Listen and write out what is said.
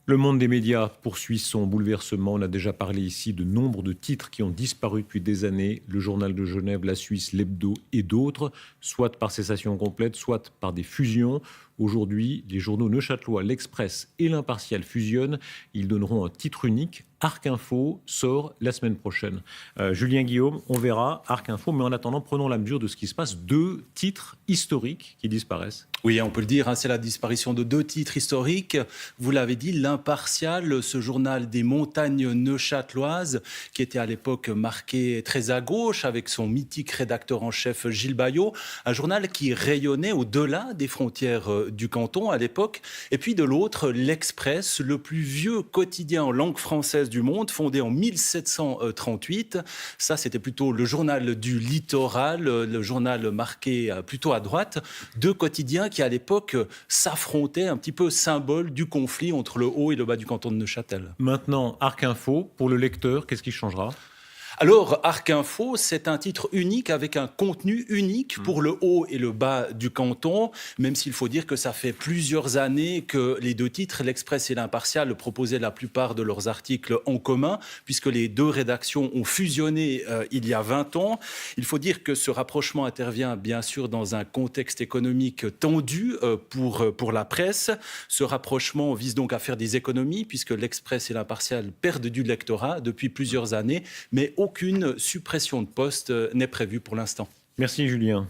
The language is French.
Le monde des médias poursuit son bouleversement. On a déjà parlé ici de nombre de titres qui ont disparu depuis des années. Le Journal de Genève, La Suisse, l'Hebdo et d'autres, soit par cessation complète, soit par des fusions. Aujourd'hui, les journaux neuchâtelois, l'Express et l'Impartial fusionnent. Ils donneront un titre unique. Arc Info sort la semaine prochaine. Julien Guillaume, on verra Arc Info, mais en attendant, prenons la mesure de ce qui se passe. Deux titres historiques qui disparaissent. Oui, on peut le dire, c'est la disparition de deux titres historiques. Vous l'avez dit, l'Impartial, ce journal des montagnes neuchâteloises, qui était à l'époque marqué très à gauche, avec son mythique rédacteur en chef Gilles Bayot, un journal qui rayonnait au-delà des frontières du canton à l'époque. Et puis de l'autre, l'Express, le plus vieux quotidien en langue française du monde, fondé en 1738. Ça, c'était plutôt le journal du littoral, le journal marqué plutôt à droite. Deux quotidiens qui, à l'époque, s'affrontaient, un petit peu symbole du conflit entre le haut et le bas du canton de Neuchâtel. Maintenant, Arc Info, pour le lecteur, qu'est-ce qui changera ? Alors, Arc Info, c'est un titre unique avec un contenu unique pour le haut et le bas du canton, même s'il faut dire que ça fait plusieurs années que les deux titres, l'Express et l'Impartial, proposaient la plupart de leurs articles en commun, puisque les deux rédactions ont fusionné il y a 20 ans. Il faut dire que ce rapprochement intervient bien sûr dans un contexte économique tendu pour la presse. Ce rapprochement vise donc à faire des économies, puisque l'Express et l'Impartial perdent du lectorat depuis plusieurs années, mais aucune suppression de poste n'est prévue pour l'instant. Merci Julien.